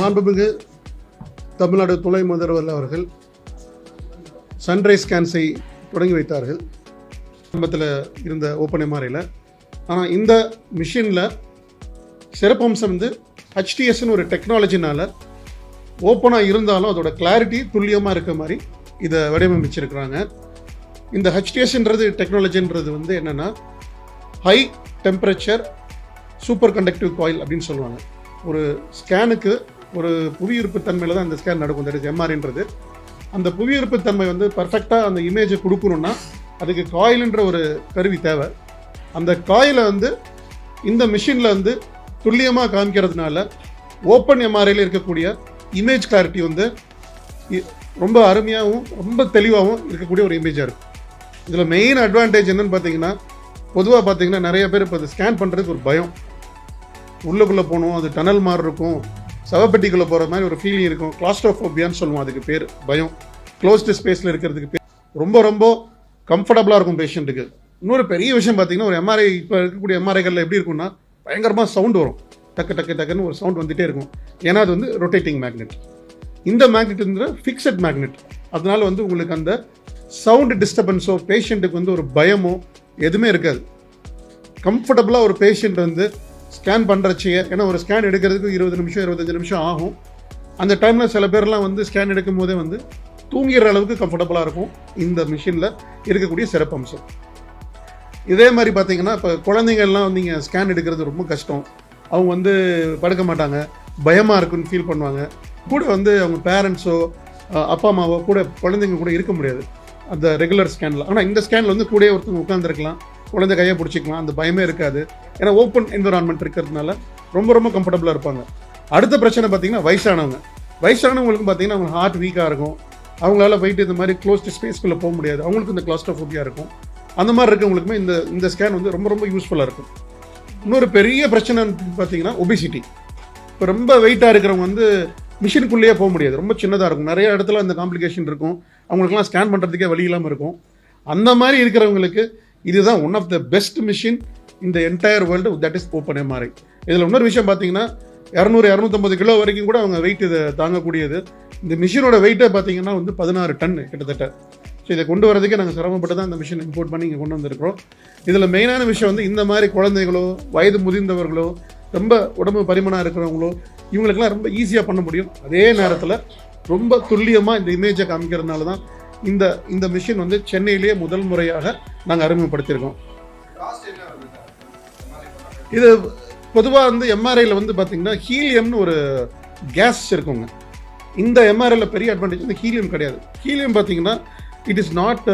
மாண்புமிகு தமிழ்நாடு துணை முதல்வர் அவர்கள் சன்ரைஸ் ஸ்கேன்ஸை தொடங்கி வைத்தார்கள். ஆரம்பத்தில் இருந்த ஓப்பன் எம்ஆர்ஐயில். ஆனால் இந்த மிஷினில் சிறப்பம்சம் வந்து ஹெச்டிஎஸ்ன்னு ஒரு டெக்னாலஜினால் ஓப்பனாக இருந்தாலும் அதோட கிளாரிட்டி துல்லியமாக இருக்க மாதிரி இதை வடிவமைச்சிருக்கிறாங்க. இந்த ஹெச்டிஎஸ்ன்றது டெக்னாலஜின்றது வந்து என்னென்னா high temperature super conductive coil அப்படின்னு சொல்லுவாங்க. ஒரு ஸ்கேனுக்கு ஒரு புவியீர்ப்பு தன்மையில் தான் அந்த ஸ்கேன் நடக்கும். தட் இஸ் எம்ஆர்ஐன்றது. அந்த புவியீர்ப்பு தன்மை வந்து பர்ஃபெக்டாக அந்த இமேஜை கொடுக்கணுன்னா அதுக்கு காயில்ன்ற ஒரு கருவி தேவை. அந்த காயிலை வந்து இந்த மிஷினில் வந்து துல்லியமாக காமிக்கிறதுனால ஓப்பன் எம்ஆர்ஐயில் இருக்கக்கூடிய இமேஜ் கிளாரிட்டி வந்து ரொம்ப அருமையாகவும் ரொம்ப தெளிவாகவும் இருக்கக்கூடிய ஒரு இமேஜாக இருக்கும். இதில் மெயின் அட்வான்டேஜ் என்னன்னு பார்த்தீங்கன்னா, பொதுவாக பார்த்தீங்கன்னா நிறைய பேர் இப்போ அதை ஸ்கேன் பண்ணுறதுக்கு ஒரு பயம். உள்ளுக்குள்ளே போகணும், அது டனல் மாதிரி இருக்கும், சவப்பெட்டிக்குள்ளே போகிற மாதிரி ஒரு ஃபீலிங் இருக்கும். கிளாஸ்ட்ரோஃபோபியான்னு சொல்லுவோம், அதுக்கு பேர் பயம். க்ளோஸ்டு ஸ்பேஸில் இருக்கிறதுக்கு பேர் ரொம்ப ரொம்ப கம்ஃபர்டபுளாக இருக்கும் பேஷண்ட்டுக்கு. இன்னொரு பெரிய விஷயம் பார்த்தீங்கன்னா, ஒரு எம்ஆர்ஐ இப்போ இருக்கக்கூடிய எம்ஆர்ஐகளில் எப்படி இருக்கும்னா பயங்கரமாக சவுண்டு வரும். டக்கு டக்கு டக்குன்னு ஒரு சவுண்ட் வந்துகிட்டே இருக்கும். ஏன்னா அது வந்து ரொட்டேட்டிங் மேக்னெட். இந்த மேக்னெட் வந்து ஃபிக்ஸட் மேக்னெட். அதனால வந்து உங்களுக்கு அந்த சவுண்டு டிஸ்டர்பன்ஸோ பேஷண்ட்டுக்கு வந்து ஒரு பயமோ எதுவுமே இருக்காது. கம்ஃபர்டபுளாக ஒரு பேஷண்ட் வந்து ஸ்கேன் பண்ணுறச்சியே, ஏன்னா ஒரு ஸ்கேன் எடுக்கிறதுக்கு 20 நிமிஷம் 25 நிமிஷம் ஆகும். அந்த டைமில் சில பேர்லாம் வந்து ஸ்கேன் எடுக்கும் போதே வந்து தூங்கிற அளவுக்கு கம்ஃபர்டபுளாக இருக்கும் இந்த மிஷினில் இருக்கக்கூடிய சிறப்பம்சம். இதே மாதிரி பார்த்தீங்கன்னா, இப்போ குழந்தைங்கள்லாம் வந்து இங்கே ஸ்கேன் எடுக்கிறது ரொம்ப கஷ்டம். அவங்க வந்து படுக்க மாட்டாங்க, பயமாக இருக்குன்னு ஃபீல் பண்ணுவாங்க. கூட வந்து அவங்க பேரண்ட்ஸோ அப்பா அம்மாவோ கூட குழந்தைங்க கூட இருக்க முடியாது அந்த ரெகுலர் ஸ்கேனில். ஆனால் இந்த ஸ்கேனில் வந்து கூட ஒருத்தவங்க உட்காந்துருக்கலாம், குழந்தை கையை பிடிச்சிக்கலாம், அந்த பயமே இருக்காது. ஏன்னா ஓப்பன் என்விரான்மெண்ட் இருக்கிறதுனால ரொம்ப ரொம்ப கம்ஃபர்டபுளாக இருப்பாங்க. அடுத்த பிரச்சனை பார்த்தீங்கன்னா வயசானவங்களுக்கு பார்த்தீங்கன்னா அவங்க ஹார்ட் வீக்காக இருக்கும். அவங்களால போயிட்டு இந்த மாதிரி க்ளோஸ்டு ஸ்பேஸ்க்குள்ளே போக முடியாது. அவங்களுக்கு இந்த கிளாஸ்ட்ரோஃபோபியா இருக்கும். அந்த மாதிரி இருக்கவங்களுக்குமே இந்த ஸ்கேன் வந்து ரொம்ப ரொம்ப யூஸ்ஃபுல்லாக இருக்கும். இன்னொரு பெரிய பிரச்சனை பார்த்தீங்கன்னா ஒபிசிட்டி. இப்போ ரொம்ப வெயிட்டாக இருக்கிறவங்க வந்து மிஷினுக்குள்ளேயே போக முடியாது, ரொம்ப சின்னதாக இருக்கும். நிறைய இடத்துல அந்த காம்ப்ளிகேஷன் இருக்கும். அவங்களுக்குலாம் ஸ்கேன் பண்ணுறதுக்கே வழி இல்லாமல் இருக்கும். அந்த மாதிரி இருக்கிறவங்களுக்கு இதுதான் one of the best machine இந்த entire world, that is open MRI. இதில் இன்னொரு விஷயம் பார்த்தீங்கன்னா 200-250 கிலோ வரைக்கும் கூட அவங்க வெயிட் இதை தாங்கக்கூடியது. இந்த மிஷினோட வெயிட்டை பார்த்தீங்கன்னா வந்து 16 டன் கிட்டத்தட்ட. ஸோ இதை கொண்டு வரதுக்கே நாங்கள் சிரமப்பட்டு தான் இந்த மிஷின் இம்போர்ட் பண்ணி இங்கே கொண்டு வந்திருக்கிறோம். இதில் மெயினான விஷயம் வந்து இந்த மாதிரி குழந்தைகளோ வயது முதிர்ந்தவர்களோ ரொம்ப உடம்பு பரிமாணம் இருக்கிறவங்களோ இவங்களுக்கெல்லாம் ரொம்ப ஈஸியாக பண்ண முடியும். அதே நேரத்தில் ரொம்ப துல்லியமாக இந்த இமேஜை காமிக்கிறதுனால தான் இந்த மிஷின் வந்து சென்னையிலேயே முதல் முறையாக நாங்கள் அறிமுகப்படுத்தியிருக்கோம். இது பொதுவாக வந்து எம்ஆர்ஐயில் வந்து பார்த்தீங்கன்னா ஹீலியம்னு ஒரு கேஸ் இருக்குங்க. இந்த எம்ஆர்ஐயில் பெரிய அட்வான்டேஜ் வந்து ஹீலியம் கிடையாது. ஹீலியம் பார்த்தீங்கன்னா it is not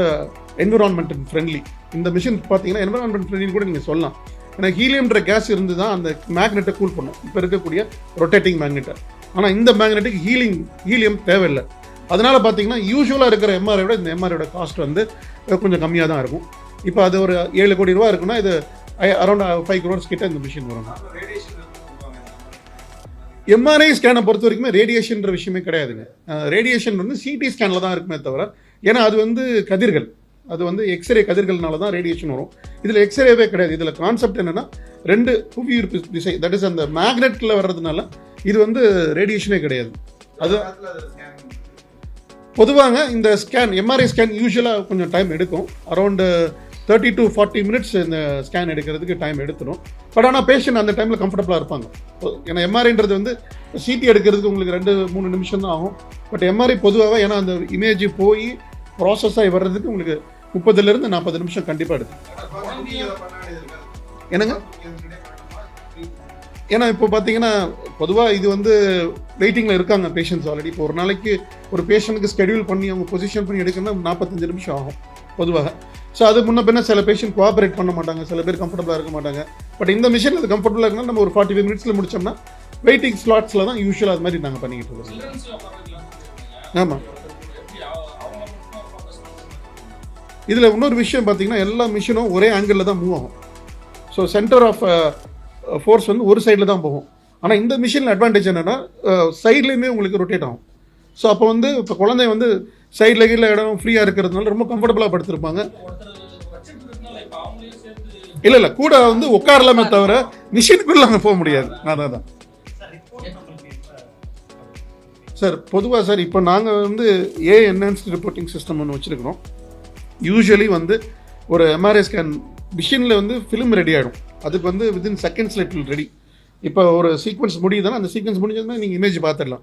environment friendly. இந்த மிஷின் பார்த்தீங்கன்னா என்விரான்மெண்ட் ஃப்ரெண்ட்லின்னு கூட நீங்கள் சொல்லலாம். ஏன்னா ஹீலியம்ன்ற கேஸ் இருந்து தான் அந்த மேக்னெட்டை கூல் பண்ணும், இப்போ இருக்கக்கூடிய ரொட்டேட்டிங் மேக்னெட்டை. ஆனால் இந்த மேக்னெட்டுக்கு ஹீலியம் தேவையில்லை. அதனால் பார்த்தீங்கன்னா யூஸ்வலாக இருக்கிற எம்ஆர்ஐ விட இந்த எம்ஆர்ஐயோட காஸ்ட் வந்து கொஞ்சம் கம்மியாக தான் இருக்கும். இப்போ அது ஒரு 7 கோடி ரூபா இருக்குன்னா இது அரௌண்ட் 5 crores கிட்ட இந்த மிஷின் வரும். எம்ஆர்ஐ ஸ்கேனை பொறுத்த வரைக்குமே ரேடியேஷன்ற விஷயமே கிடையாதுங்க. ரேடியேஷன் வந்து சிடி ஸ்கேனில் தான் இருக்குமே தவிர, ஏன்னா அது வந்து கதிர்கள், அது வந்து எக்ஸ்ரே கதிர்கள்னால தான் ரேடியேஷன் வரும். இதில் எக்ஸ்ரேவே கிடையாது. இதில் கான்செப்ட் என்னென்னா 2 புவியீர்ப்பு திசை, தட் இஸ் அந்த மேக்னெட்டில் வர்றதுனால இது வந்து ரேடியேஷனே கிடையாது. அது பொதுவாங்க இந்த ஸ்கேன் எம்ஆர்ஐ ஸ்கேன் யூஸ்வலாக கொஞ்சம் டைம் எடுக்கும். அரௌண்டு 30 to 40 minutes இந்த ஸ்கேன் எடுக்கிறதுக்கு டைம் எடுத்துடும். பட் ஆனால் பேஷண்ட் அந்த டைமில் கம்ஃபர்டபுளாக இருப்பாங்க. ஏன்னா எம்ஆர்ஐன்றது வந்து சிடி எடுக்கிறதுக்கு உங்களுக்கு 2-3 நிமிஷம் தான் ஆகும். பட் எம்ஆர்ஐ பொதுவாக ஏன்னா அந்த இமேஜ் போய் ப்ராசஸ் ஆகி வர்றதுக்கு உங்களுக்கு 30 to 40 நிமிஷம் கண்டிப்பாக எடுக்கும். என்னங்க? ஏன்னா இப்போ பார்த்தீங்கன்னா பொதுவாக இது வந்து வெயிட்டிங்கில் இருக்காங்க பேஷண்ட்ஸ் ஆல்ரெடி. இப்போ ஒரு நாளைக்கு ஒரு பேஷண்ட்டுக்கு ஸ்கெடியூல் பண்ணி அவங்க பொசிஷன் பண்ணி எடுக்கணும்னா 45 நிமிஷம் ஆகும் பொதுவாக. ஸோ அது முன்ன பின்ன சில பேஷண்ட் கோஆப்ரேட் பண்ண மாட்டாங்க, சில பேர் கம்ஃபர்டபுளாக இருக்க மாட்டாங்க. பட் இந்த மிஷின் அது கம்ஃபர்டபுளாக இருக்குன்னா நம்ம ஒரு 45 minutesல முடிச்சோம்னா வெயிட்டிங் ஸ்லாட்ஸில் தான் யூஸ்வலாக அது மாதிரி நாங்கள் பண்ணிக்கிட்டு இருக்கோம். ஆமாம். இதில் இன்னொரு விஷயம் பார்த்தீங்கன்னா எல்லா மிஷினும் ஒரே ஆங்கிளில் தான் மூவ் ஆகும். ஸோ சென்டர் ஆஃப் ஃபோர்ஸ் வந்து ஒரு சைடில் தான் போகும். ஆனால் இந்த மிஷினில் அட்வான்டேஜ் என்னென்னா சைட்லேயுமே உங்களுக்கு ரொட்டேட் ஆகும். ஸோ அப்போ வந்து இப்போ குழந்தை வந்து சைடில் கீழே இடம் ஃப்ரீயாக இருக்கிறதுனால ரொம்ப கம்ஃபர்டபுளாக படுத்திருப்பாங்க. இல்லை கூட வந்து உட்காரலாமே தவிர மிஷினுக்குள்ள அங்கே போக முடியாது. அதான் சார் பொதுவாக சார் இப்போ நாங்கள் வந்து என்ஹான்ஸ்டு ரிப்போர்ட்டிங் சிஸ்டம் ஒன்று வச்சுருக்கிறோம். யூஸ்வலி வந்து ஒரு எம்ஆர்ஐ ஸ்கேன் மிஷினில் வந்து ஃபிலிம் ரெடி ஆகிடும். அதுக்கு வந்து வித்தின் செகண்ட்ஸில் இட் வில் ரெடி. இப்போ ஒரு சீக்வன்ஸ் முடியுதுன்னா அந்த சீக்வன்ஸ் முடிஞ்சதுன்னா நீங்கள் இமேஜ் பார்த்துடலாம்.